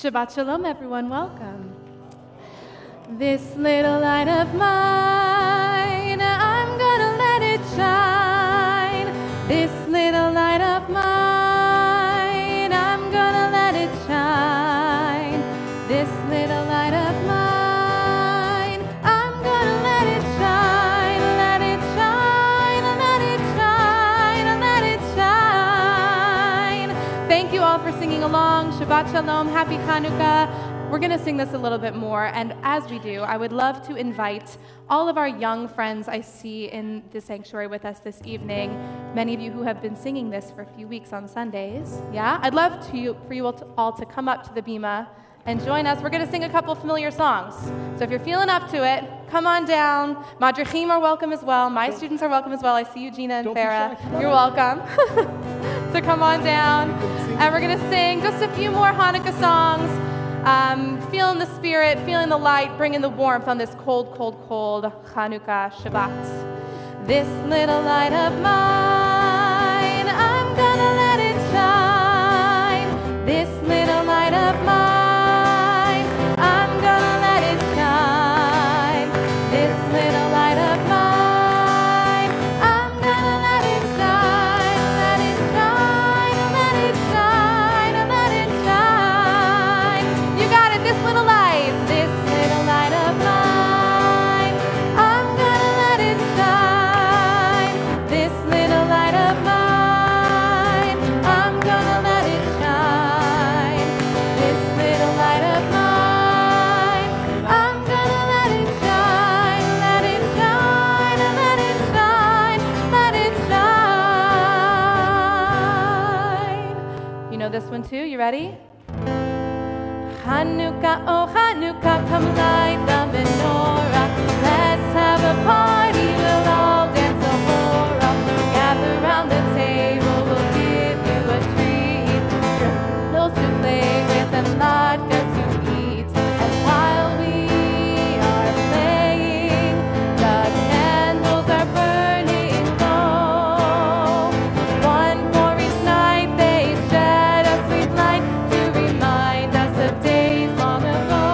Shabbat Shalom, everyone. Welcome. This little light of mine, I'm gonna let it shine. This little light of mine, I'm gonna let it shine. This little light of mine, I'm gonna let it shine. Let it shine, let it shine, let it shine. Thank you all for singing along. Shabbat Shalom, Happy Chanukah. We're going to sing this a little bit more, and as we do, I would love to invite all of our young friends I see in the sanctuary with us this evening, many of you who have been singing this for a few weeks on Sundays. Yeah? I'd love for you all to come up to the bima and join us. We're going to sing a couple familiar songs. So if you're feeling up to it, come on down. Madrichim are welcome as well. My students are welcome as well. I see you, Gina and Farah. You're welcome. So come on down. And we're going to sing just a few more Hanukkah songs. Feeling the spirit, feeling the light, bringing the warmth on this cold, cold, cold Chanukah Shabbat. This little light of mine, I'm gonna let it shine. This little light of mine, I'm gonna let it shine. This little light of mine, I'm gonna let it shine. Let it shine, let it shine, let it shine. You got it, this little light of mine, I'm gonna let it shine. This little light of mine, I'm gonna let it shine. This little light of mine, I'm gonna let it shine. Let it shine, let it shine, let it shine. You know this one too, you ready? Chanukah, oh Chanukah, come light the menorah. Let's have a party, we'll all dance a hora. Gather round the table, we'll give you a treat. Candles to play with and latkes to eat. And while we are playing, the candles are burning low. One for each night they shed a sweet light to remind us of days long ago.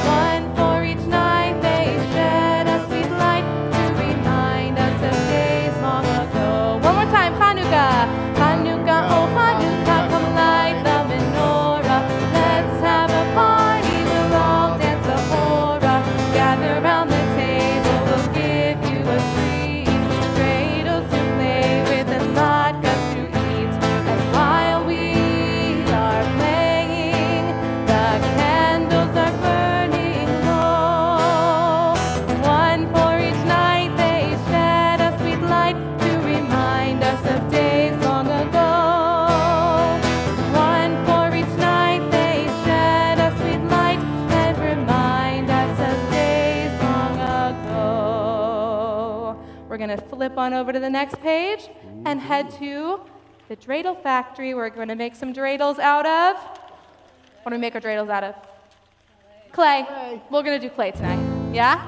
One for each night they shed a sweet light to remind us of days long ago. One more time, Chanukah. Chanukah, oh Chanukah, come light the menorah. Let's have a party, we'll all dance a hora. Gather round the table, we'll give you a treat. Dreidels to play with and latkes to eat. And while we are playing, the candles are burning low. One for each night they shed a sweet light to remind us of days long ago. One for each night they shed a sweet light and remind us of days long ago. We're going to flip on over to the next page and head to the dreidel factory. We're going to make some dreidels out of... What do we make our dreidels out of? Clay. We're going to do clay tonight. Yeah?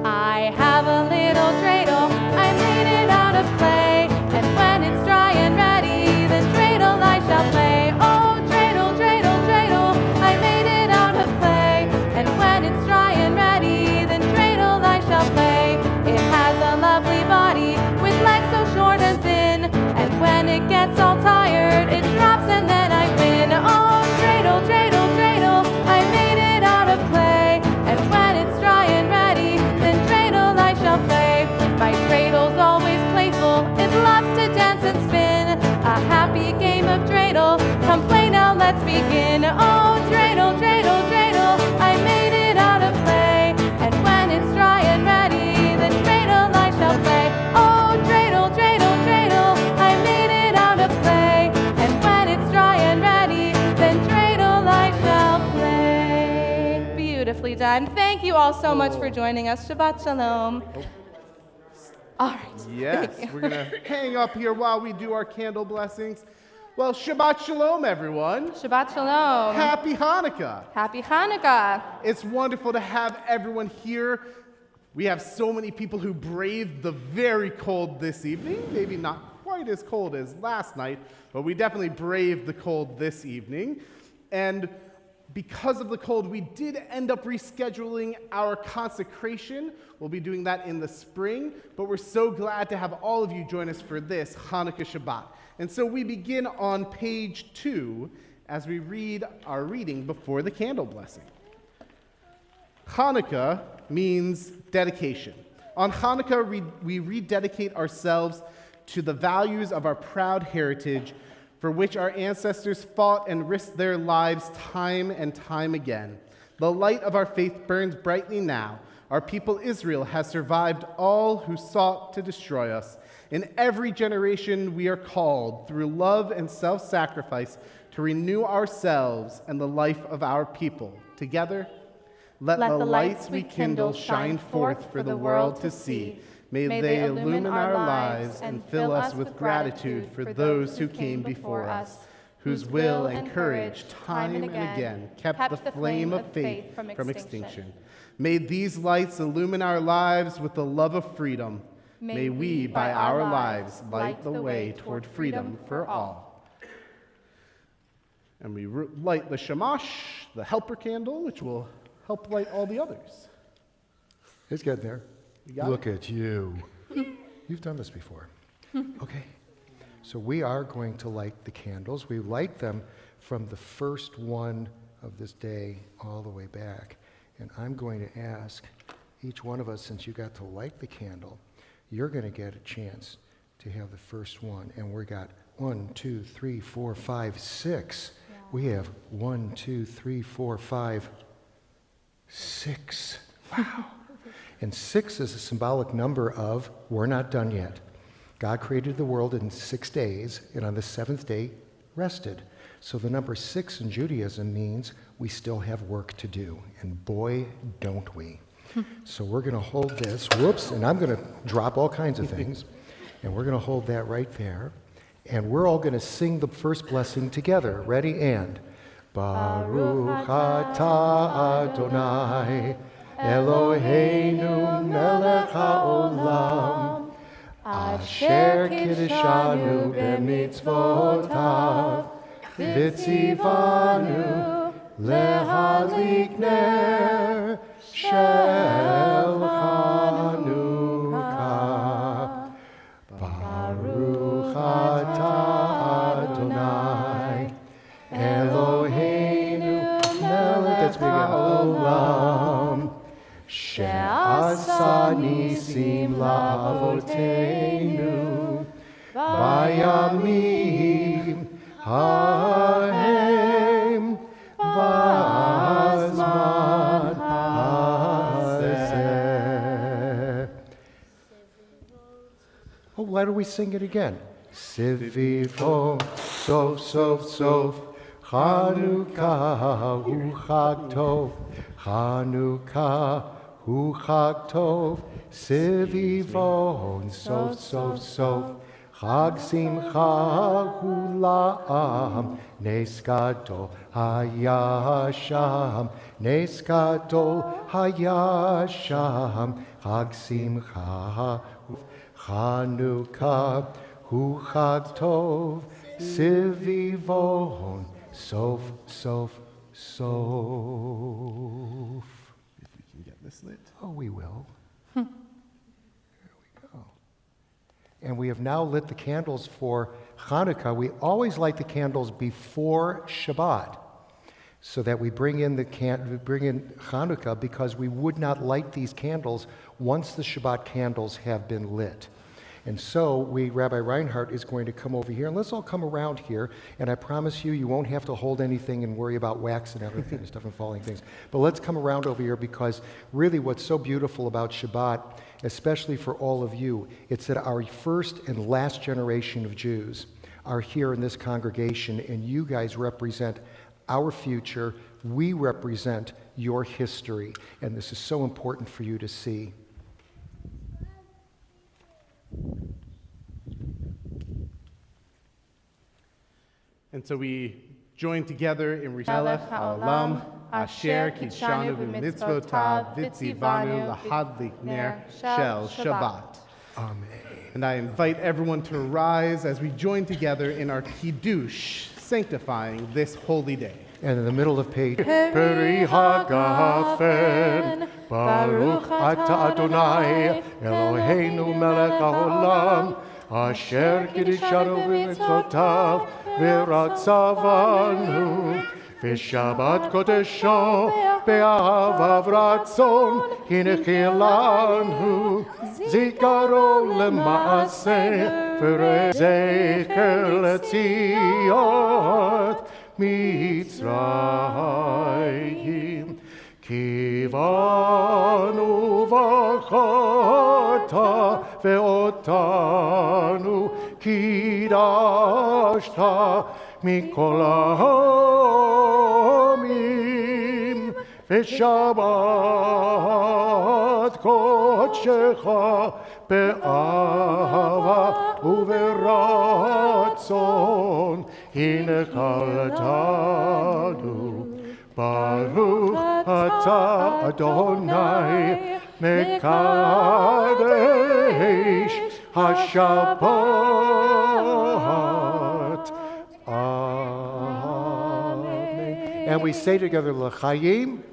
I have a little dreidel. I made it out of clay. And when it's dry and ready, then dreidel I shall play. Oh, dreidel, dreidel, dreidel. I made it out of clay. And when it's dry and ready, then dreidel I shall play. It has a lovely body with legs so short and thin. And when it gets all tired, it drops and then I win. Oh, dreidel, dreidel, dreidel. I made it out of clay. And when it's dry and ready, then dreidel I shall play. My dreidel's always playful. It loves to dance and spin. A happy game of dreidel. Come play now, let's begin. Oh, dreidel, dreidel, dreidel. I made it out of clay. And when it's dry and ready, then dreidel I shall play. Oh, dreidel, dreidel, dreidel. I made it out of clay. And when it's dry and ready, then dreidel I shall play. Beautifully done. Thank you all so much for joining us. Shabbat Shalom. All right. Yes, we're going to hang up here while we do our candle blessings. Well, Shabbat Shalom, everyone. Shabbat Shalom. Happy Hanukkah. Happy Hanukkah. It's wonderful to have everyone here. We have so many people who braved the very cold this evening. Maybe not quite quite as cold as last night, but we definitely braved the cold this evening. And because of the cold, we did end up rescheduling our consecration. We'll be doing that in the spring, but we're so glad to have all of you join us for this Chanukah Shabbat. And so we begin on page 2 as we read our reading before the candle blessing. Chanukah means dedication. On Chanukah, we rededicate ourselves to the values of our proud heritage for which our ancestors fought and risked their lives time and time again. The light of our faith burns brightly now. Our people Israel has survived all who sought to destroy us. In every generation we are called, through love and self-sacrifice, to renew ourselves and the life of our people. Together, let the lights we kindle shine forth for the world to see. May they illumine our lives and fill us with gratitude for those who came before us, whose will and courage time and again kept the flame of faith from extinction. May these lights illumine our lives with the love of freedom. May we, by our lives, light the way toward freedom for all. And we light the shamash, the helper candle, which will help light all the others. It's getting there. You got Look it? at you. You've done this before. Okay. So we are going to light the candles. We light them from the first one of this day all the way back. And I'm going to ask each one of us, since you got to light the candle, you're going to get a chance to have the first one. And we got 1, 2, 3, 4, 5, 6. Yeah. We have 1, 2, 3, 4, 5, 6. Wow. And 6 is a symbolic number of we're not done yet. God created the world in 6 days, and on the 7th day rested. So the number 6 in Judaism means we still have work to do. And boy, don't we. So we're going to hold this. Whoops. And I'm going to drop all kinds of things. And we're going to hold that right there. And we're all going to sing the first blessing together. Ready? And Baruch atah Adonai Eloheinu melech haolam asher kiddushanu b'mitzvotav v'tzivanu lehadlik ner shel Chanukah. Baruch atah Adonai Eloheinu melech haolam She'asa nisim la'avoteinu bayamim ha'hem b'azman hazeh. Oh, why don't we sing it again? Sivivo, sof, sof, sof, Chanukah hu chag tov, Chanukah hu chag tov, Sivivon, sof, sof, sof, Chag simcha hu la'am, Nes gadol hayasham, Nes gadol hayasham, Chag simcha hu Chanukah hu chag tov, Sivivon, sof, sof, sof. If we can get this lit. Oh, we will. There we go. And we have now lit the candles for Chanukah. We always light the candles before Shabbat, so that we bring in Chanukah, because we would not light these candles once the Shabbat candles have been lit. And so Rabbi Reinhardt is going to come over here, and let's all come around here, and I promise you, you won't have to hold anything and worry about wax and everything and stuff and falling things. But let's come around over here, because really what's so beautiful about Shabbat, especially for all of you, it's that our first and last generation of Jews are here in this congregation, and you guys represent our future. We represent your history, and this is so important for you to see. And so we join together in Melech Haolam, Asher Kidshanu B'mitzvotav, V'tzivanu Lahadlik Ner Shel Shabbat. Amen. And I invite everyone to rise as we join together in our Kiddush, sanctifying this holy day. And in the middle of page, Peri Hagafen, Baruch Ata Adonai, Eloheinu melech haolam, Asher kiddushanu b'mitzvotav, v'ratzavanu, v'shabbat kodesho, be'ahavav ratzon, hinechilanu, zikaro lema'aseh, v'rezeker letziot, Mitzrayim, Kivanu v'chata ve'otanu kidashta mikol ha'amim ve'shabbat kodshecha be'ahava u'veratzon hinechaltanu Baruch Ata Adonai Mekadesh HaShabbat. Amen. And we say together, L'chaim,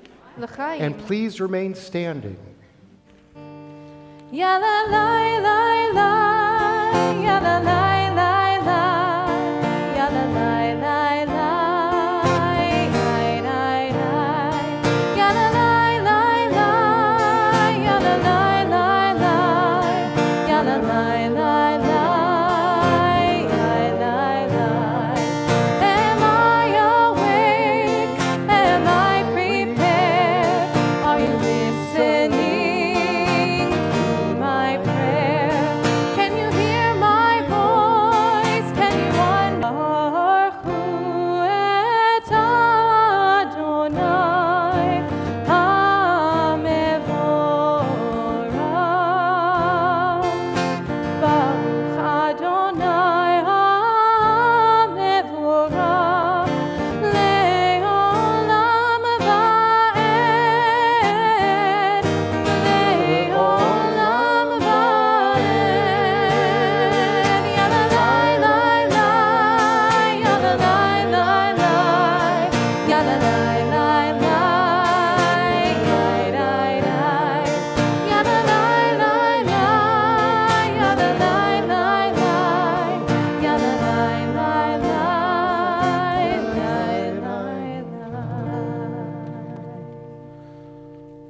and please remain standing. Ya la la la la, ya la la la la, ya la la la la.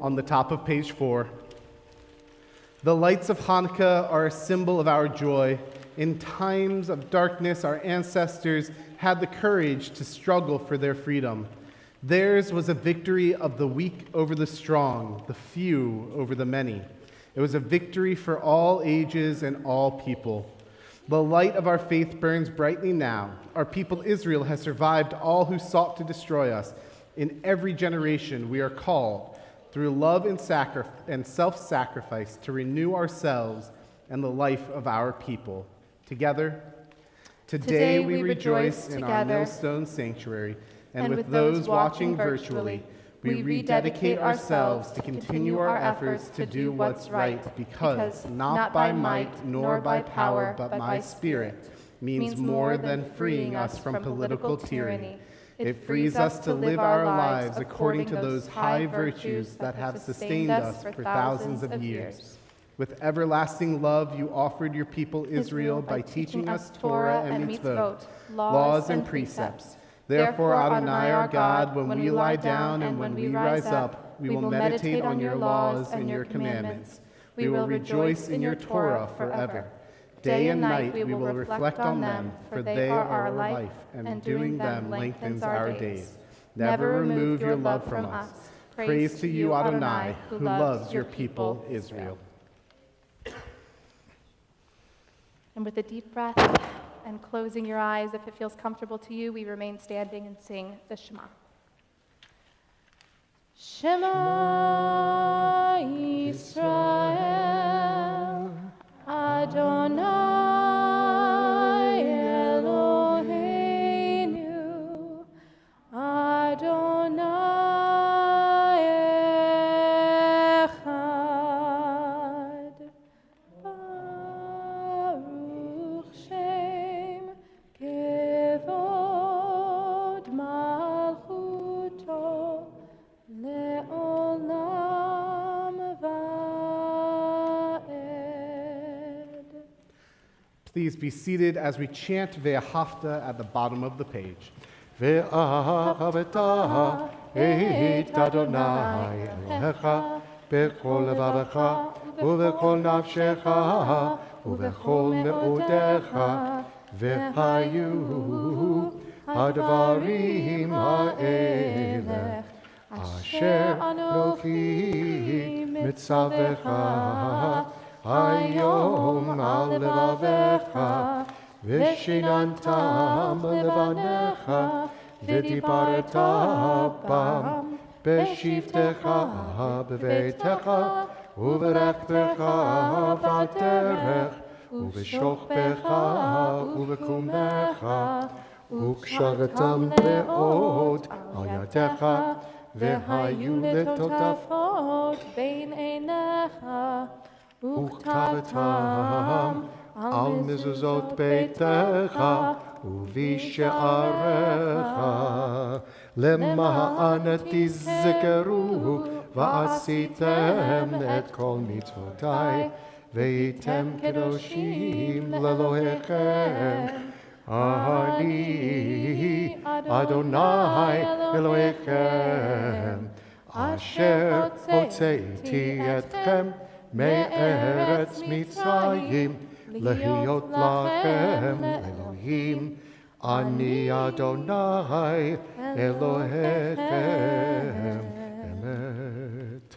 On the top of page 4, the lights of Hanukkah are a symbol of our joy. In times of darkness, our ancestors had the courage to struggle for their freedom. Theirs was a victory of the weak over the strong, the few over the many. It was a victory for all ages and all people. The light of our faith burns brightly now. Our people Israel has survived all who sought to destroy us. In every generation we are called, through love and self-sacrifice, to renew ourselves and the life of our people. Together, today we rejoice in our Millstone Sanctuary, and with those watching virtually, we rededicate ourselves to continue our efforts to do what's right, because not by might nor by power, but by Spirit means more than freeing us from political tyranny. It frees us to live our lives according to those high virtues that have sustained us for thousands of years. With everlasting love, you offered your people Israel by teaching us Torah and mitzvot, laws and precepts. Therefore, Adonai our God, when we lie down and when we rise up, we will meditate on your laws and your commandments. We will rejoice in your Torah forever. Day and night we will reflect on them, for they are our life, and doing them lengthens our days. Never remove your love from us. Praise to you, Adonai, who loves your people, Israel. And with a deep breath and closing your eyes, if it feels comfortable to you, we remain standing and sing the Shema. Shema Yisrael, Adonai Eloheinu, Adonai Echad, Please be seated as we chant Ve'ahavta at the bottom of the page. ואהבת את אדוני אלוהיך בכל לבבך ובכל נפשך ובכל מאודיך והיו הדברים האלה אשר אנוכי מצווך היום על לבביך ושיננתם לבניך ודיברת בם בשבתך בביתך וברכתך בדרך ובשוכבך ובקומך וקשרתם מאוד על ידיך והיו לטוטפות בין עיניך וכתבתם על מזוזות ביתך ובשעריך למען תזכרו ועשיתם את כל מצוותי והייתם קדושים לאלוהיכם אני אדוני אלוהיכם אשר הוצאתי אתכם מארץ מצרים להיות לכם אלוהים אני אדוני אלוהיכם אמת.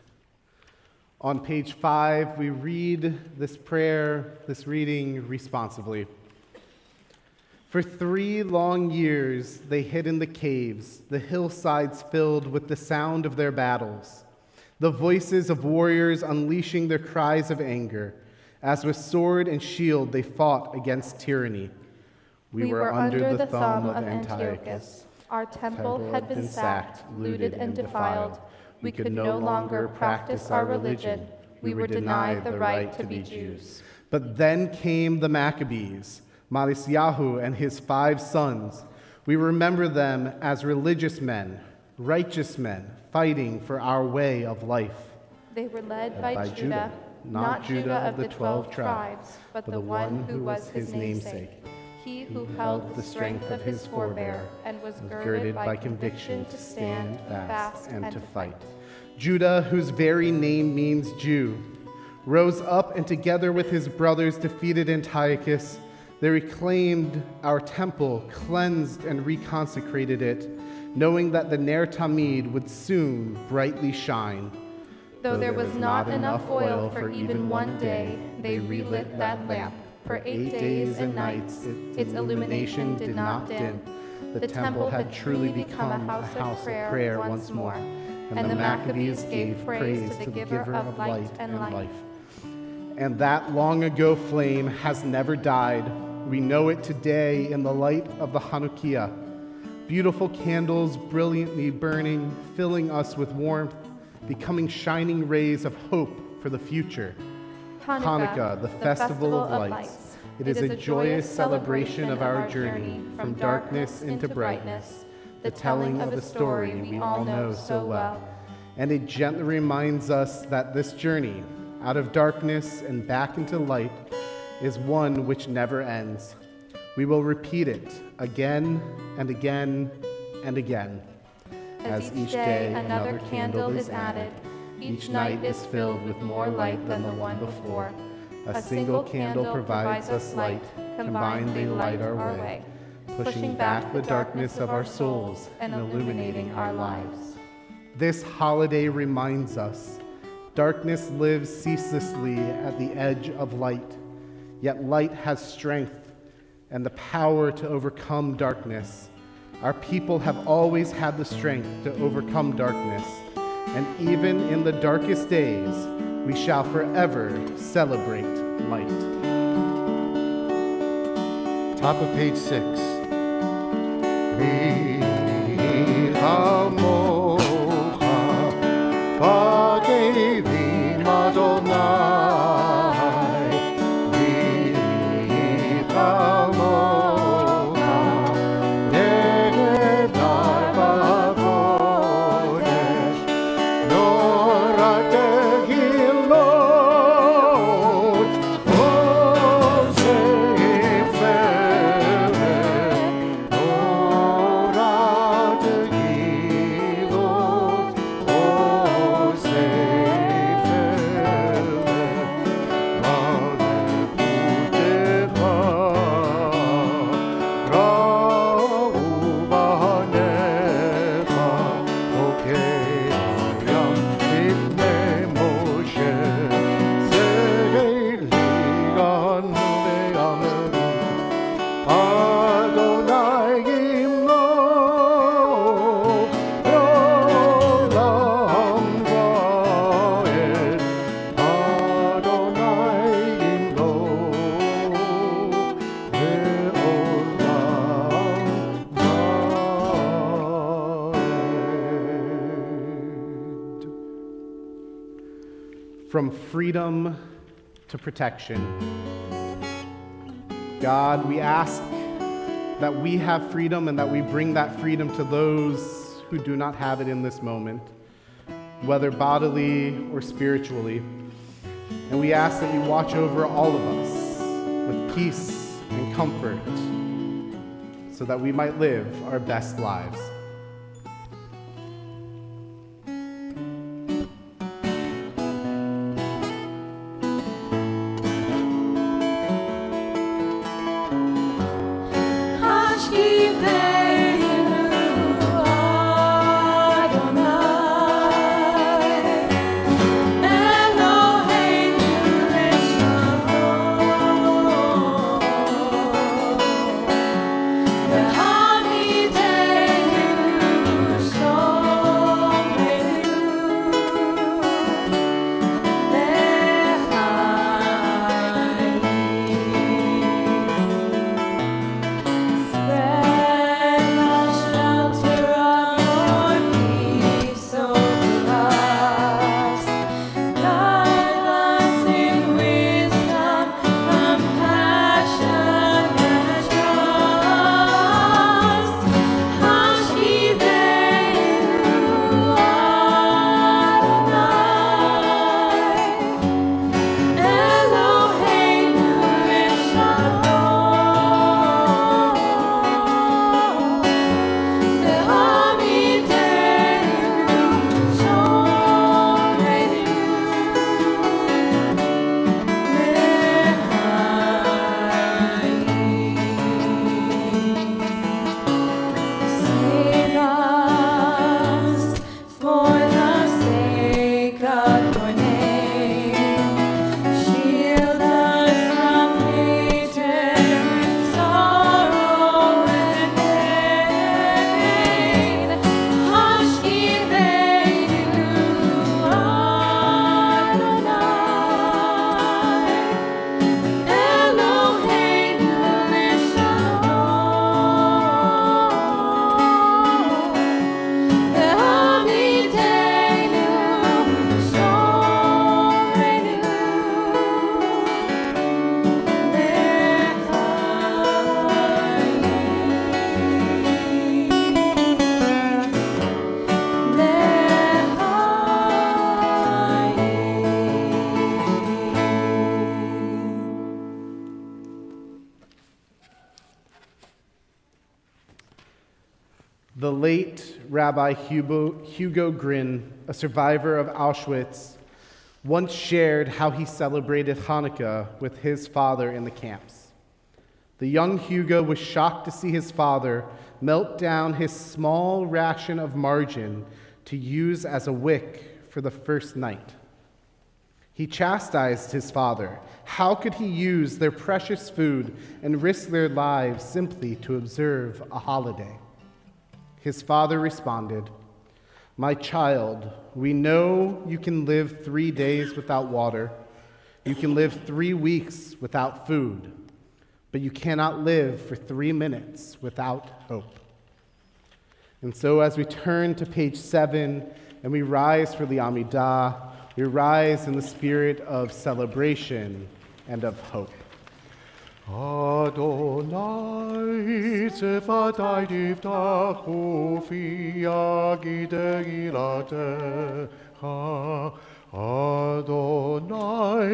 On page 5, we read this prayer, this reading responsively. For 3 long years they hid in the caves, the hillsides filled with the sound of their battles, the voices of warriors unleashing their cries of anger. As with sword and shield they fought against tyranny. We were under the thumb of Antiochus. Our temple had been sacked, looted, and defiled. We could no longer practice our religion. We were denied the right to be Jews. But then came the Maccabees, Malisyahu and his 5 sons. We remember them as religious men, righteous men, fighting for our way of life. They were led by Judah, not Judah of the 12 tribes, but the one who was his namesake. He who held the strength of his forebear and was girded by conviction to stand fast and to fight. Judah, whose very name means Jew, rose up and together with his brothers defeated Antiochus. They reclaimed our temple, cleansed and reconsecrated it, knowing that the Ner Tamid would soon brightly shine. Though there was not enough oil for even one day, they relit that lamp. For 8 days and nights, its illumination did not dim. The temple had truly become a house of prayer once more, and the Maccabees gave praise to the giver of light and life. And that long ago flame has never died. We know it today in the light of the Chanukah. Beautiful candles brilliantly burning, filling us with warmth, becoming shining rays of hope for the future. Hanukkah, the festival of lights. It is a joyous celebration of our journey from darkness into brightness, the telling of the story we all know so well. And it gently reminds us that this journey, out of darkness and back into light, is one which never ends. We will repeat it again and again and again. As each day another candle is added, each night is filled with more light than the one before. A single candle provides us light, combined they light our way, pushing back the darkness of our souls and illuminating our lives. This holiday reminds us, darkness lives ceaselessly at the edge of light, yet light has strength and the power to overcome darkness. Our people have always had the strength to overcome darkness, and even in the darkest days, we shall forever celebrate light. Top of page 6. from freedom to protection. God, we ask that we have freedom and that we bring that freedom to those who do not have it in this moment, whether bodily or spiritually. And we ask that you watch over all of us with peace and comfort so that we might live our best lives. The late Rabbi Hugo Grin, a survivor of Auschwitz, once shared how he celebrated Hanukkah with his father in the camps. The young Hugo was shocked to see his father melt down his small ration of margarine to use as a wick for the first night. He chastised his father. How could he use their precious food and risk their lives simply to observe a holiday? His father responded, "My child, we know you can live 3 days without water. You can live 3 weeks without food, but you cannot live for 3 minutes without hope." And so as we turn to page 7 and we rise for the Amidah, we rise in the spirit of celebration and of hope. Adonai tzevatai tiftachu fi gilatecha. Adonai,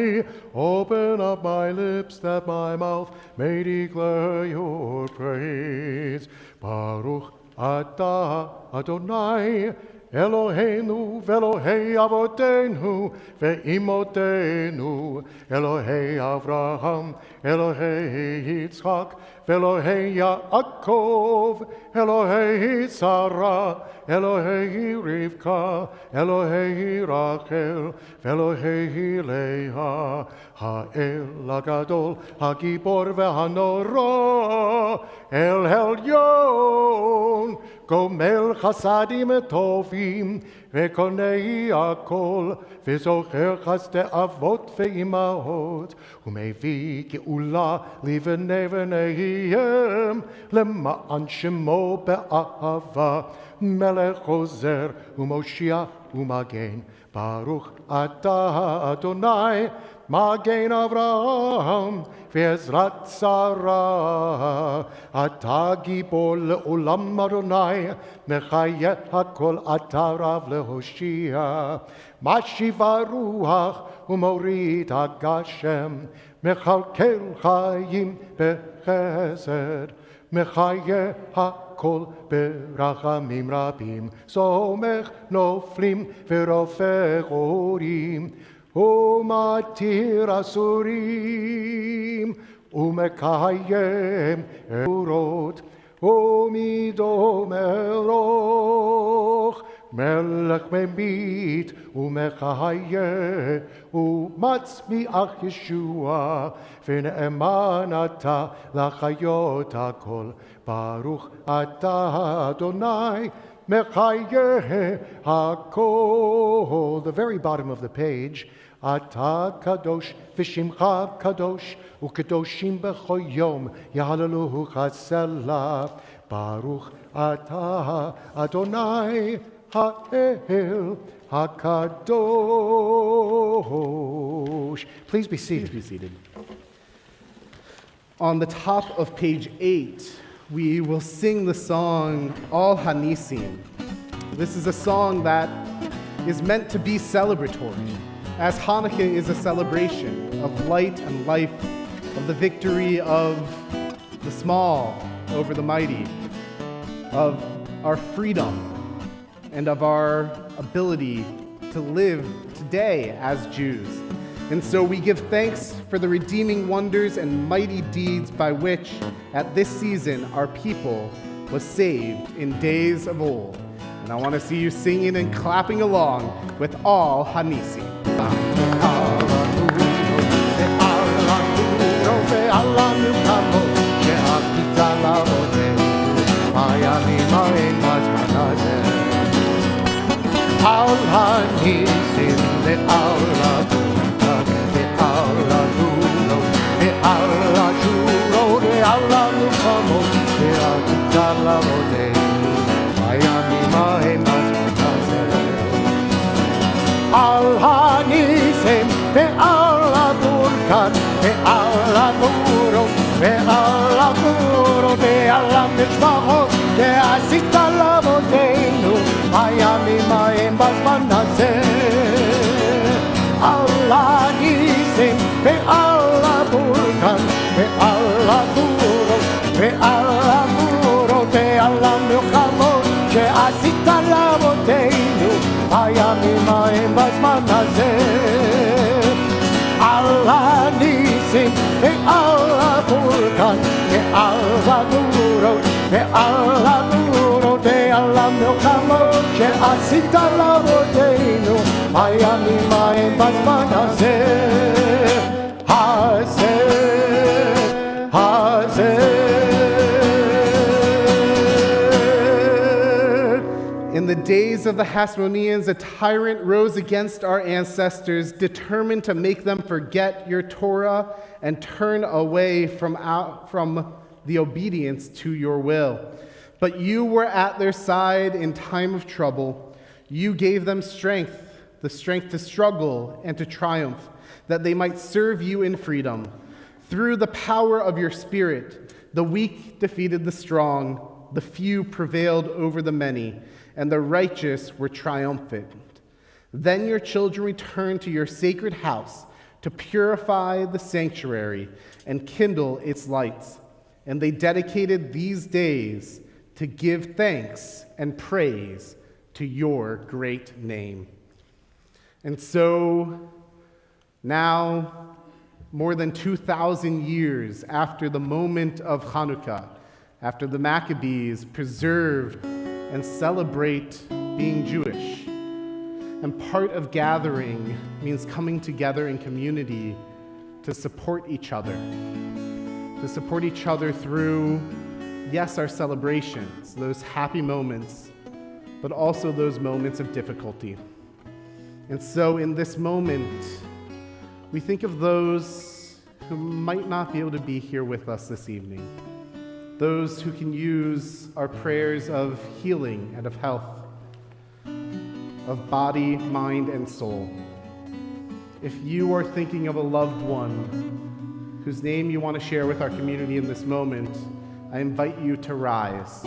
open up my lips that my mouth may declare your praise. Baruch atah Adonai, Eloheinu ve'Elohei avotenu ve'imotenu, Elohei Avraham, Elohei Yitzchak, ve'Elohei Yaakov, Elohei Sarah, Elohei Rivka, Elohei Rachel, ve'Elohei Leah, Ha'el HaGadol, HaGibor ve'Hanora, El Elyon, Gomel Chasadim Tovim, Vekonei Akol, Vezocher Chaste Avot Ve'imahot, Umevi Geula Livnei V'neihem, Lema'an Shemo Be'ahava, Melech Hozer, U'Moshiach umagen. Baruch atah Adonai, magen Avraham, ve'ezrat Sarah. Atah gibor le'olam Adonai, mechayeh hakol atah rav lehoshia. Mashiv haruach umorid hagashem, mechalkel chayim bechesed. Mechayeh hakol berachamim rabim, somech noflim verofech orim, umatir asurim, umekayem urot, umido meloch, melech memit, umechayeh, umatzmiach Yeshua, v'ne'eman ata lachayot hakol. Baruch atah Adonai, mechayeh hakol. The very bottom of the page, Atah kadosh v'shimcha kadosh, u'kadoshim b'chol yom, yahalaluhu chasela. Baruch atah Adonai, ha'el hakadosh. Please be seated. Please be seated. On the top of page 8, we will sing the song Al Hanisim. This is a song that is meant to be celebratory, as Hanukkah is a celebration of light and life, of the victory of the small over the mighty, of our freedom, and of our ability to live today as Jews. And so we give thanks for the redeeming wonders and mighty deeds by which, at this season, our people was saved in days of old. And I want to see you singing and clapping along with All Hanisim. Al Hanisim ve'al Adurkan ve'al Aduro ve'al Aduro ve'al Mishmachot ve'asita lavoteinu hayamim ha'em b'zman hazeh. Al Hanisim ve'al Adurkan ve'al Aduro ve'al Aduro ve'al Milchamot ve'asita lavoteinu hayamim ha'em b'zman hazeh. Al Hanisim ve'al Adurkan ve'al Adurot ve'al Adurot ve'al Milchamot she'asita lavoteinu hayamim ha'em b'zman hazeh. In the days of the Hasmoneans, a tyrant rose against our ancestors, determined to make them forget your Torah and turn away from the obedience to your will. But you were at their side in time of trouble. You gave them strength, the strength to struggle and to triumph, that they might serve you in freedom. Through the power of your Spirit, the weak defeated the strong, the few prevailed over the many, and the righteous were triumphant. Then your children returned to your sacred house to purify the sanctuary and kindle its lights. And they dedicated these days to give thanks and praise to your great name. And so now, more than 2,000 years after the moment of Chanukah, after the Maccabees preserved and celebrate being Jewish. And part of gathering means coming together in community to support each other. To support each other through, yes, our celebrations, those happy moments, but also those moments of difficulty. And so in this moment, we think of those who might not be able to be here with us this evening. Those who can use our prayers of healing and of health, of body, mind, and soul. If you are thinking of a loved one whose name you want to share with our community in this moment, I invite you to rise.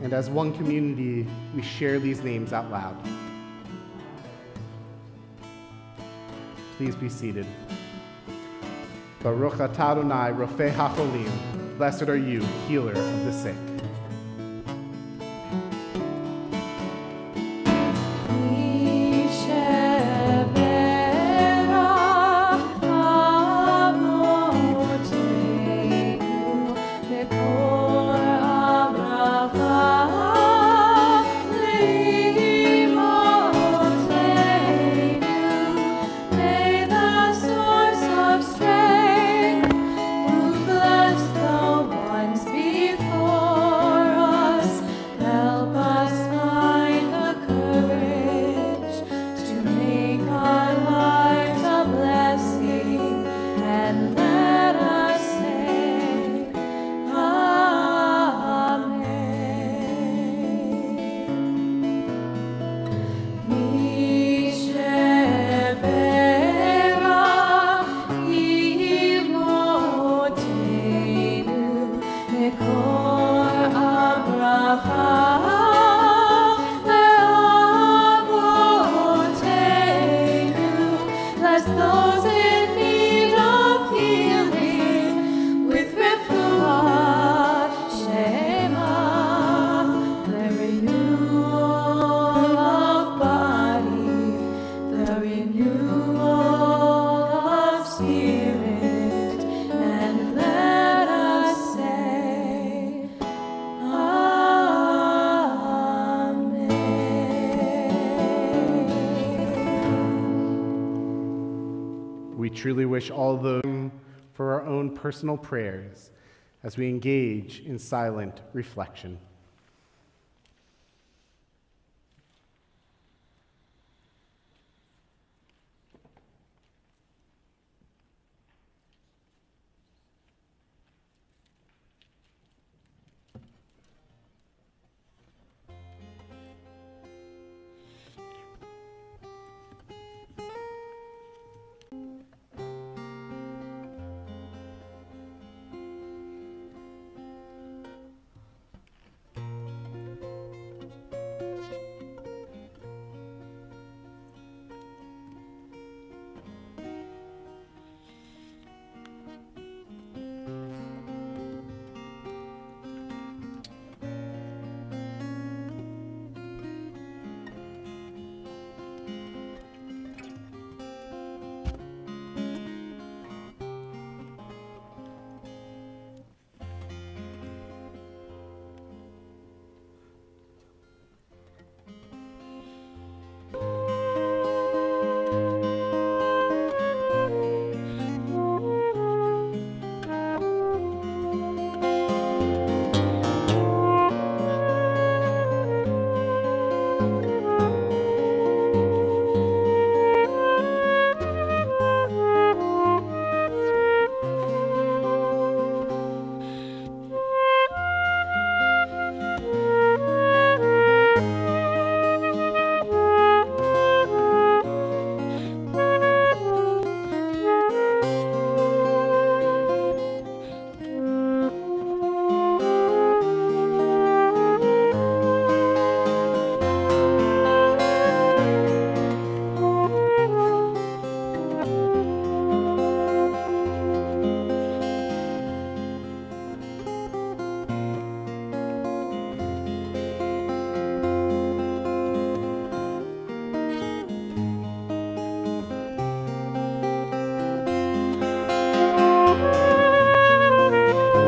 And as one community, we share these names out loud. Please be seated. Baruch atah Adonai, Rofei HaCholim. Blessed are you, healer of the sick. We truly wish all those for our own personal prayers as we engage in silent reflection.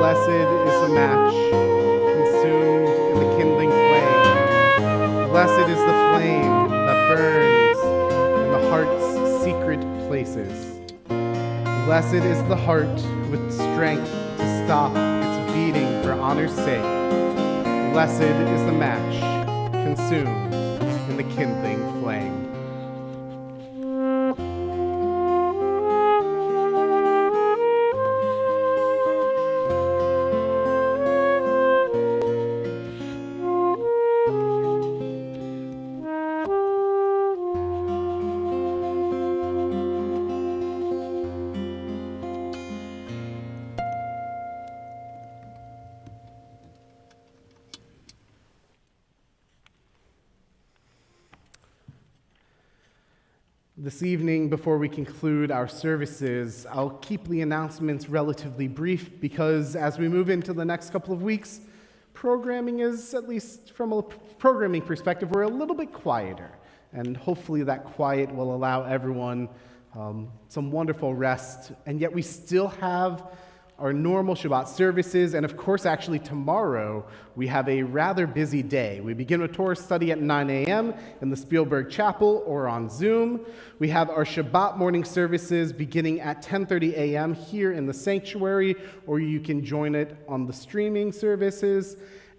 Blessed is the match consumed in the kindling flame. Blessed is the flame that burns in the heart's secret places. Blessed is the heart with strength to stop its beating for honor's sake. Blessed is the match consumed in the kindling flame. This evening, before we conclude our services, I'll keep the announcements relatively brief because as we move into the next couple of weeks, programming is, at least from a programming perspective, we're a little bit quieter. And hopefully that quiet will allow everyone some wonderful rest. And yet we still have our normal Shabbat services, and of course, actually tomorrow, we have a rather busy day. We begin with Torah study at 9 a.m. in the Spielberg Chapel or on Zoom. We have our Shabbat morning services beginning at 10:30 a.m. here in the sanctuary, or you can join it on the streaming services.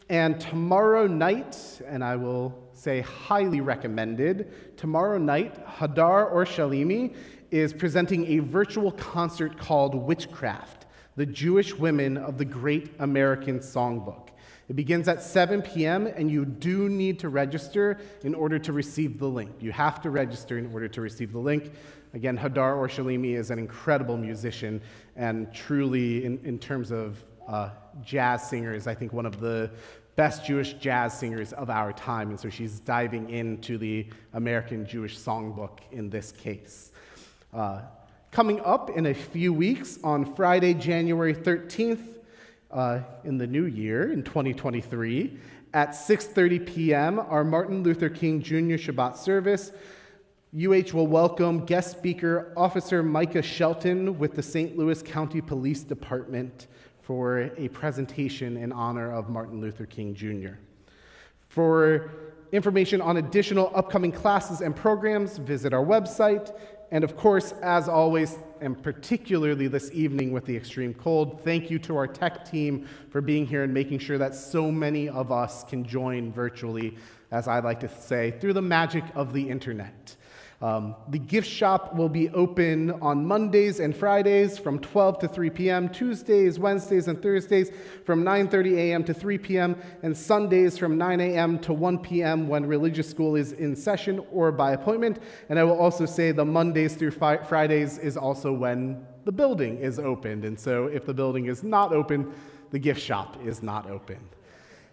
And tomorrow night, and I will say highly recommended, tomorrow night, Hadar or Shalimi is presenting a virtual concert called Witchcraft, the Jewish Women of the Great American Songbook. It begins at 7 p.m., and you do need to register in order to receive the link. You have to register in order to receive the link. Again, Hadar or Shalimi is an incredible musician, and truly, in terms of jazz singers, I think one of the best Jewish jazz singers of our time, and so she's diving into the American Jewish Songbook in this case. Coming up in a few weeks, on Friday, January 13th, in the new year, in 2023, at 6:30 p.m., our Martin Luther King Jr. Shabbat service, UH will welcome guest speaker Officer Micah Shelton with the St. Louis County Police Department for a presentation in honor of Martin Luther King Jr. For information on additional upcoming classes and programs, visit our website. And of course, as always, and particularly this evening with the extreme cold, thank you to our tech team for being here and making sure that so many of us can join virtually, as I like to say, through the magic of the internet. The gift shop will be open on Mondays and Fridays from 12 to 3 p.m., Tuesdays, Wednesdays, and Thursdays from 9:30 a.m. to 3 p.m., and Sundays from 9 a.m. to 1 p.m. when religious school is in session or by appointment. And I will also say the Mondays through Fridays is also when the building is opened. And so if the building is not open, the gift shop is not open.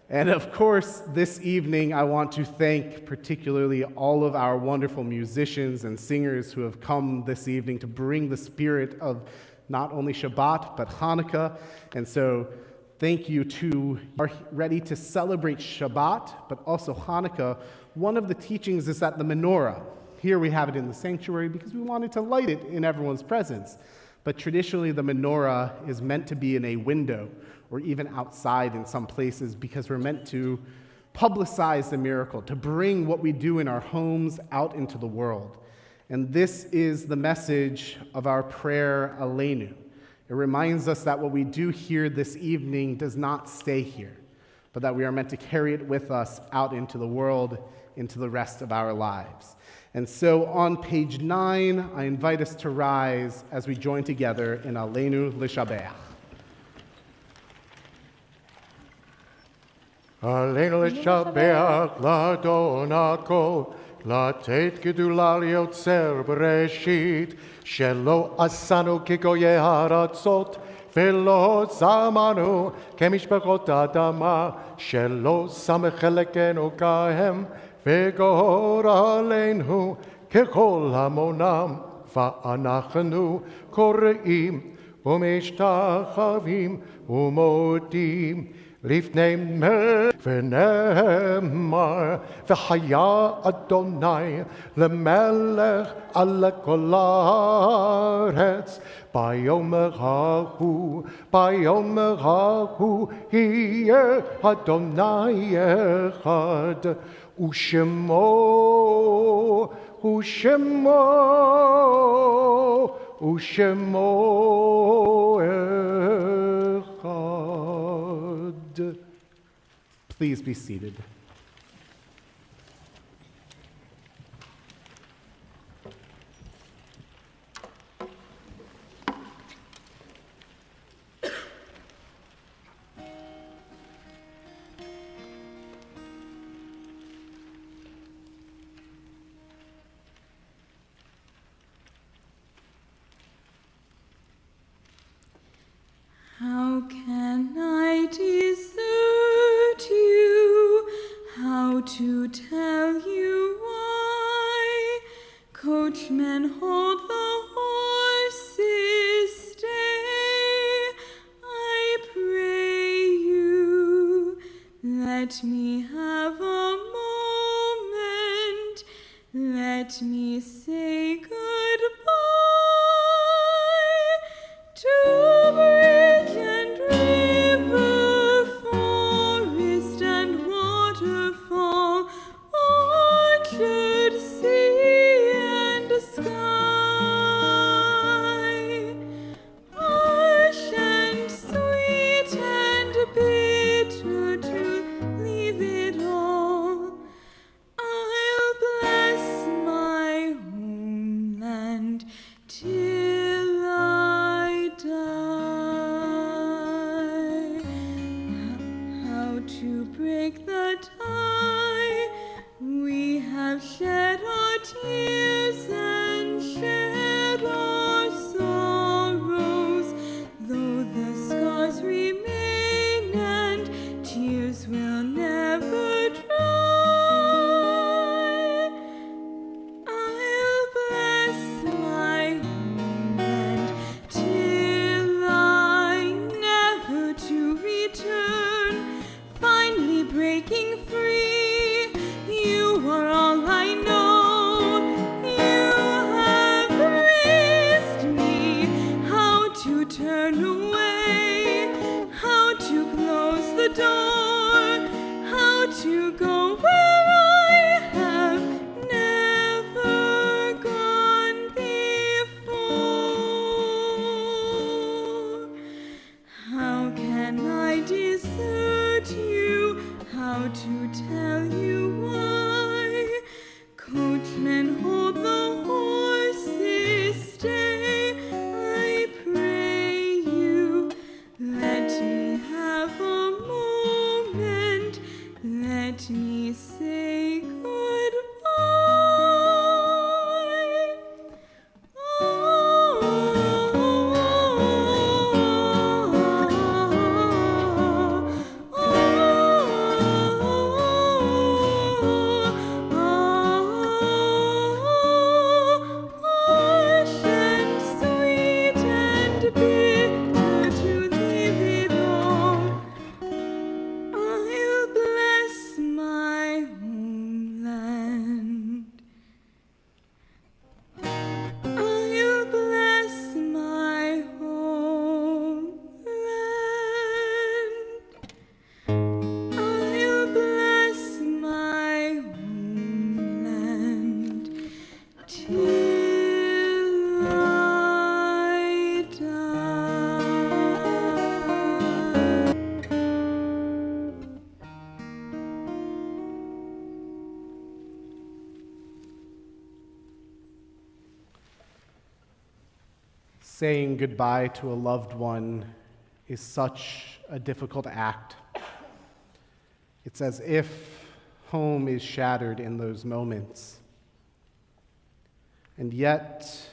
And of course, this evening, I want to thank particularly all of our wonderful musicians and singers who have come this evening to bring the spirit of not only Shabbat, but Hanukkah. And so thank you to are ready to celebrate Shabbat, but also Hanukkah. One of the teachings is that the menorah, here we have it in the sanctuary because we wanted to light it in everyone's presence. But traditionally, the menorah is meant to be in a window or even outside in some places because we're meant to publicize the miracle, to bring what we do in our homes out into the world. And this is the message of our prayer, Aleinu. It reminds us that what we do here this evening does not stay here, but that we are meant to carry it with us out into the world, into the rest of our lives. And so on page 9, I invite us to rise as we join together in Aleinu L'Shabeach. Aleinu L'Shabeach L'Adon HaKol, לתת גדולה ליוצר בראשית, שלא עשנו כגויי הארצות, ולא זמנו כמשפחות האדמה, שלא שם חלקנו כהם, וגורלנו ככל המונם, ואנחנו קוראים ומשתחווים ומודים לפני מלך ונאמר, וחיה אדוני למלך על כל הארץ. ביום ההוא יהיה אדוני אחד, ושמו אחד. Please be seated. How can I desert you? How to tell you why? Coachman, hold the horses, stay, I pray you. Let me have a moment, let me say goodbye to bridge and river, forest and waterfall, orchard, sea and sky, harsh and sweet and bitter to leave it all. I'll bless my homeland till I die. How to break the tie? We have shed our tears and shared our sorrows, though the scars remain and tears will never dry. I'll bless my homeland till I never to return, finally breaking free. You are all I know. You have raised me how to turn away, how to close the door, how to go where I have never gone before. How can I desert you? How to tell you why? Coachman, hold the horses, stay, I pray you. Let me have a moment, let me say goodbye. Harsh and sweet and bitter to leave it all. I'll bless my homeland. I'll bless my homeland. I'll bless my homeland till I die. Saying goodbye to a loved one is such a difficult act. It's as if home is shattered in those moments. And yet,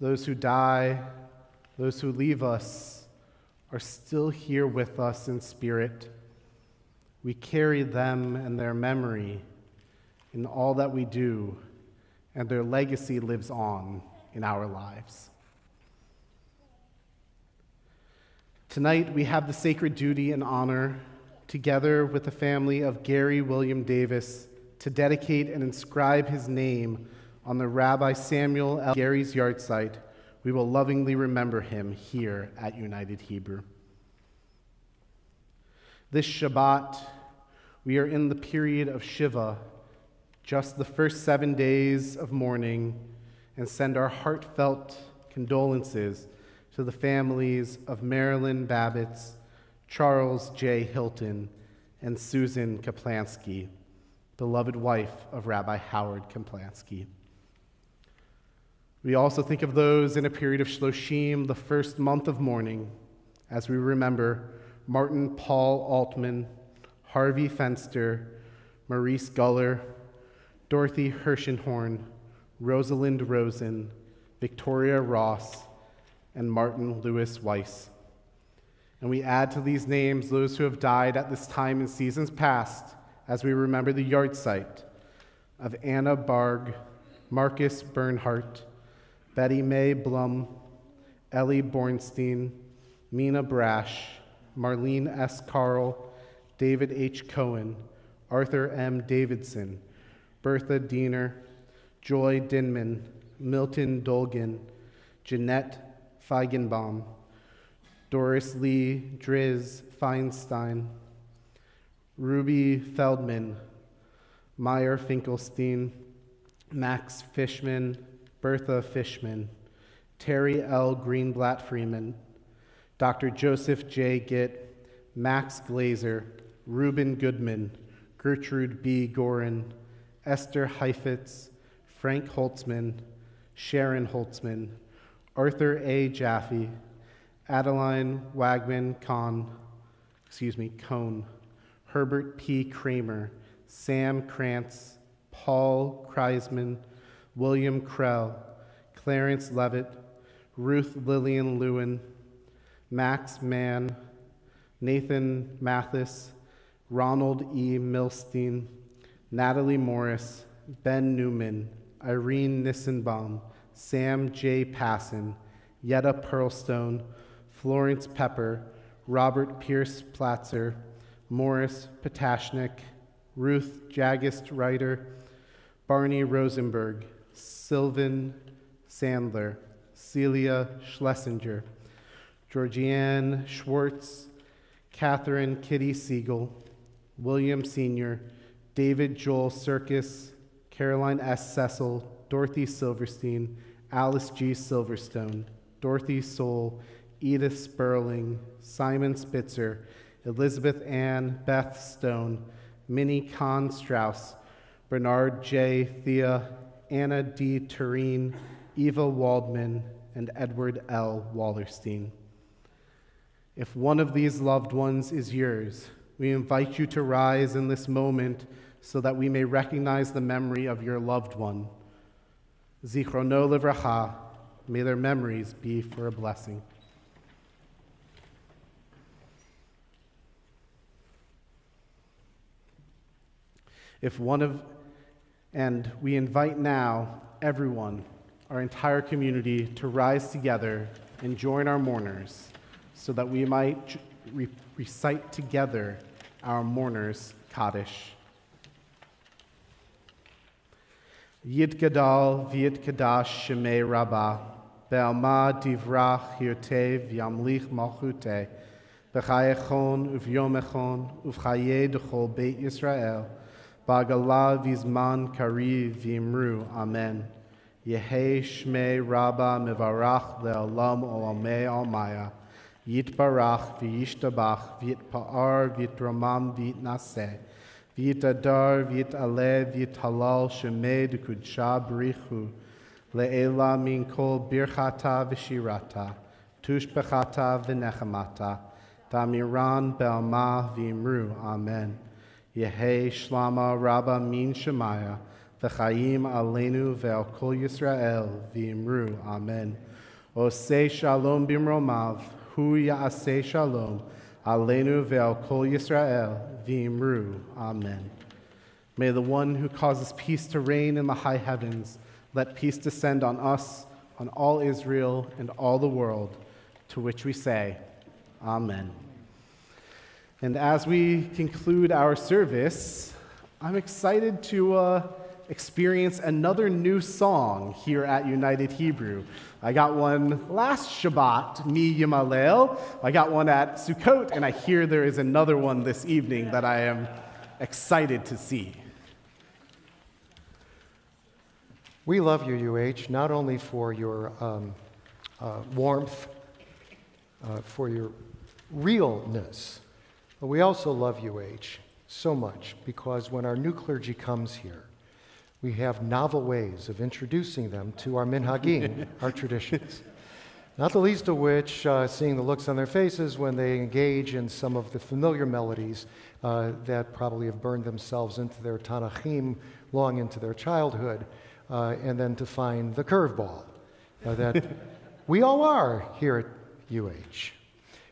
those who die, those who leave us, are still here with us in spirit. We carry them and their memory in all that we do, and their legacy lives on in our lives. Tonight, we have the sacred duty and honor, together with the family of Gary William Davis, to dedicate and inscribe his name on the Rabbi Samuel L. Gary's yahrzeit. We will lovingly remember him here at United Hebrew. This Shabbat, we are in the period of Shiva, just the first 7 days of mourning, and send our heartfelt condolences to the families of Marilyn Babbitts, Charles J. Hilton, and Susan Kaplansky, beloved wife of Rabbi Howard Kaplansky. We also think of those in a period of Shloshim, the first month of mourning, as we remember Martin Paul Altman, Harvey Fenster, Maurice Guller, Dorothy Hershenhorn, Rosalind Rosen, Victoria Ross, and Martin Lewis Weiss. And we add to these names those who have died at this time in seasons past, as we remember the yahrzeit of Anna Barg, Marcus Bernhardt, Betty Mae Blum, Ellie Bornstein, Mina Brash, Marlene S. Carl, David H. Cohen, Arthur M. Davidson, Bertha Diener, Joy Dinman, Milton Dolgan, Jeanette Feigenbaum, Doris Lee Driz Feinstein, Ruby Feldman, Meyer Finkelstein, Max Fishman, Bertha Fishman, Terry L. Greenblatt Freeman, Dr. Joseph J. Gitt, Max Glazer, Reuben Goodman, Gertrude B. Gorin, Esther Heifetz, Frank Holtzman, Sharon Holtzman, Arthur A. Jaffe, Adeline Wagman Cohn, Herbert P. Kramer, Sam Krantz, Paul Kreisman, William Krell, Clarence Levitt, Ruth Lillian Lewin, Max Mann, Nathan Mathis, Ronald E. Milstein, Natalie Morris, Ben Newman, Irene Nissenbaum, Sam J. Passon, Yetta Pearlstone, Florence Pepper, Robert Pierce Platzer, Morris Potashnik, Ruth Jagist Ryder, Barney Rosenberg, Sylvan Sandler, Celia Schlesinger, Georgianne Schwartz, Catherine Kitty Siegel, William Sr., David Joel Serkis, Caroline S. Cecil, Dorothy Silverstein, Alice G. Silverstone, Dorothy Soul, Edith Sperling, Simon Spitzer, Elizabeth Ann Beth Stone, Minnie Kahn Strauss, Bernard J. Thea, Anna D. Tureen, Eva Waldman, and Edward L. Wallerstein. If one of these loved ones is yours, we invite you to rise in this moment so that we may recognize the memory of your loved one. Zichrono livracha, may their memories be for a blessing. And we invite now everyone, our entire community, to rise together and join our mourners so that we might recite together our mourners' Kaddish. Yit Gadal V'yit Kadash Shemei Rabbah Be'alma Divrach Hirte V'yamlich Malchute B'chayechon Uv'yomechon Uv'chaye D'chol Beit Yisrael Ba'gala V'zman Kari V'imru Amen. Yehei Shmei Rabbah Mevarach Le'olam Olamei Almaya Yitbarach V'yishtabach V'yitpa'ar V'yitramam V'yitnaseh V'yitadar V'yitaleh V'yithalal Shemei D'kudsha B'richu Le'ela Min Kol Birchata V'shirata Tushbechata V'nechamata Damiran Be'alma V'imru Amen. Yehei Shlama Rabba Min Shemaya V'chaim Aleinu Ve'al Kol Yisrael V'imru Amen. Osei Shalom Bimromav Hu Ya'aseh Shalom Aleinu Ve'al Kol Yisrael V'imru Amen. May the one who causes peace to reign in the high heavens let peace descend on us, on all Israel, and all the world, to which we say, Amen. And as we conclude our service, I'm excited to experience another new song here at United Hebrew. I got one last Shabbat, Mi Yimalel. I got one at Sukkot, and I hear there is another one this evening that I am excited to see. We love you, UH, not only for your warmth, for your realness, but we also love UH so much because when our new clergy comes here, we have novel ways of introducing them to our minhagim, our traditions. Not the least of which, seeing the looks on their faces when they engage in some of the familiar melodies that probably have burned themselves into their Tanachim long into their childhood, and then to find the curveball that we all are here at UH.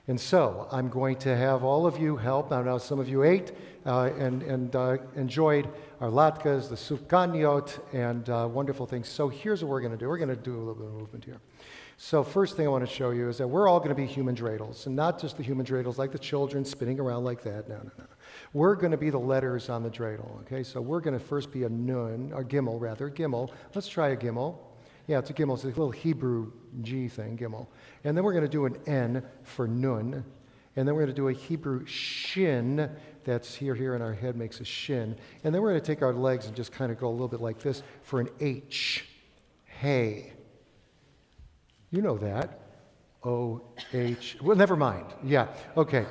And so I'm going to have all of you help. I know some of you ate and enjoyed our latkes, the sufganiot, and wonderful things. So here's what we're going to do. We're going to do a little bit of movement here. So first thing I want to show you is that we're all going to be human dreidels, and not just the human dreidels like the children spinning around like that. No. We're going to be the letters on the dreidel, okay? So we're going to first be a nun, or gimel rather, gimel. Let's try a gimel. Yeah, it's a gimel. It's a little Hebrew G thing, gimel. And then we're going to do an N for nun. And then we're going to do a Hebrew shin. That's here in our head makes a shin. And then we're going to take our legs and just kind of go a little bit like this for an H. Hey. You know that. O-H. Well, never mind. Yeah, okay.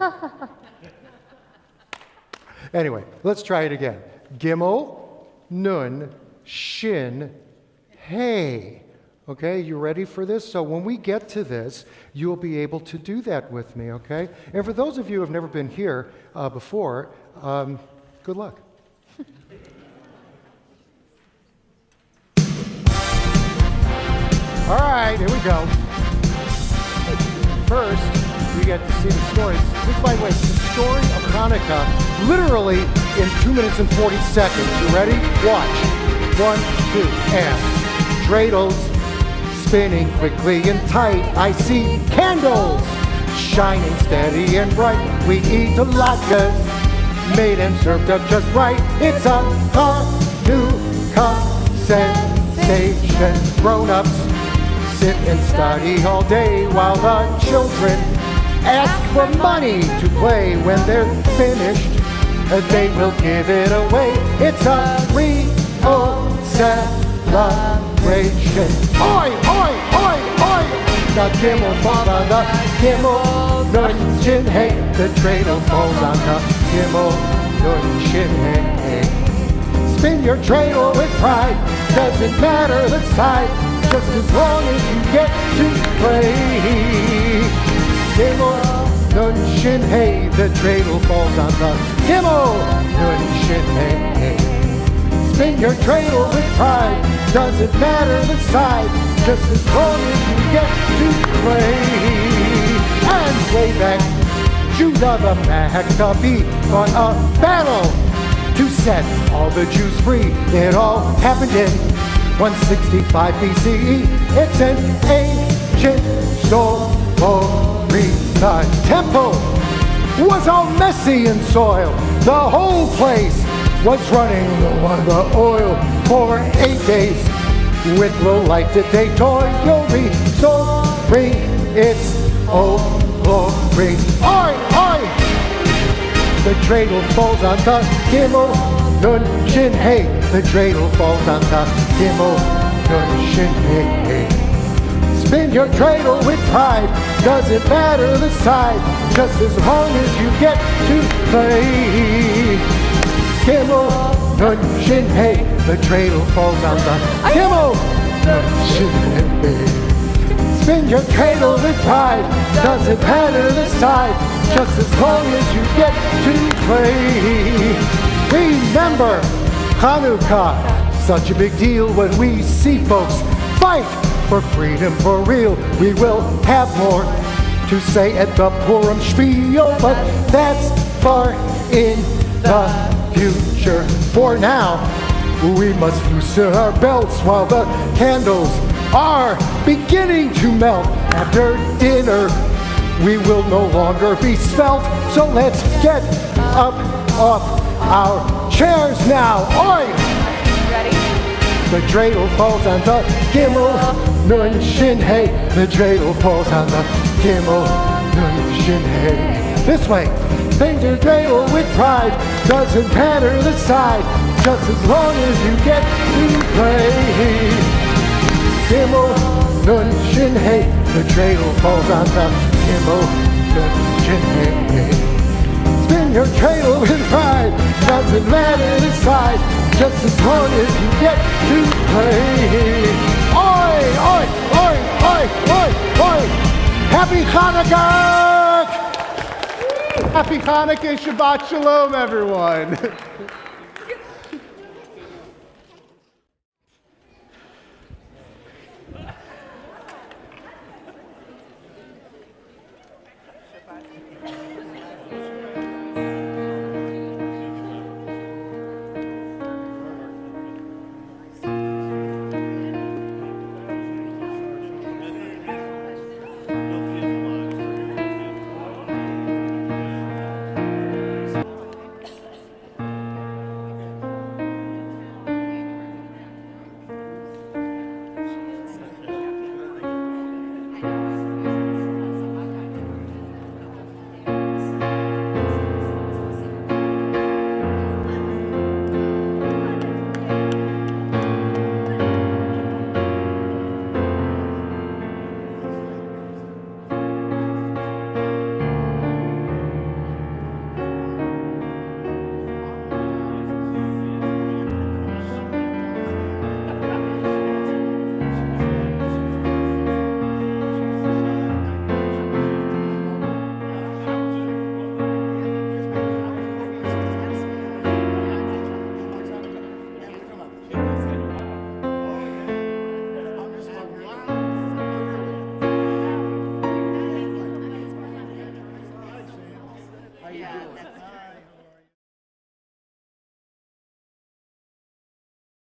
Anyway, let's try it again. Gimel, nun, shin, hey. Okay, you ready for this? So when we get to this, you'll be able to do that with me, okay? And for those of you who have never been here before, good luck. All right, here we go. First, you get to see the stories. This, by the way, is the story of Chanukah, literally in 2 minutes and 40 seconds. You ready? Watch. 1, 2, and dreidels spinning quickly and tight. I see candles shining steady and bright. We eat the latkes, made and served up just right. It's a Chanukah sensation. Grown-ups sit and study all day while the children ask for money to play. When they're finished, they will give it away. It's a real celebration. Oi, oi, oi, oi! The gimel falls on the gimel, nun shin hey. The dreidel falls on the gimel, nun shin hey. Spin your dreidel with pride, doesn't matter the side, just as long as you get to play. Gimel, nun shin hey, the dreidel falls on the gimel, nun shin hey. Spin your dreidel with pride, doesn't matter the side, just as long as you get to play. And way back, Judah the Maccabee fought a battle to set all the Jews free. It all happened in 165 BCE. It's an ancient story. The temple was all messy and soiled. The whole place was running low on the oil. For 8 days with low light did they toil. So bring its old glory. Oi, oi! The dreidel falls on the gimel, nun shin hey. The dreidel falls on the gimel, nun shin hey. Spin your dreidel with pride, doesn't matter the side, just as long as you get to play. Gimel, nun shin hey. The dreidel falls on the gimel, nun shin hey. Spin your dreidel with pride, doesn't matter the side, just as long as you get to play. Remember, Chanukah, such a big deal when we see folks fight for freedom for real. We will have more to say at the Purim spiel, but that's far in the future. For now, we must loosen our belts while the candles are beginning to melt. After dinner, we will no longer be svelte, so let's get up off our chairs now. Oi! Ready? The dreidel falls on the gimel, nun shin hey. The dreidel falls on the gimel, nun shin hey. This way, spin your dreidel with pride, doesn't matter the side, just as long as you get to play. Gimel, nun shin hey. The dreidel falls on the gimel, nun shin hey. Spin your dreidel with pride, doesn't matter the side, just as long as you get to play. Oi, oi, oi, oi, oi, oi! Happy Chanukah! Happy Hanukkah, Shabbat Shalom, everyone.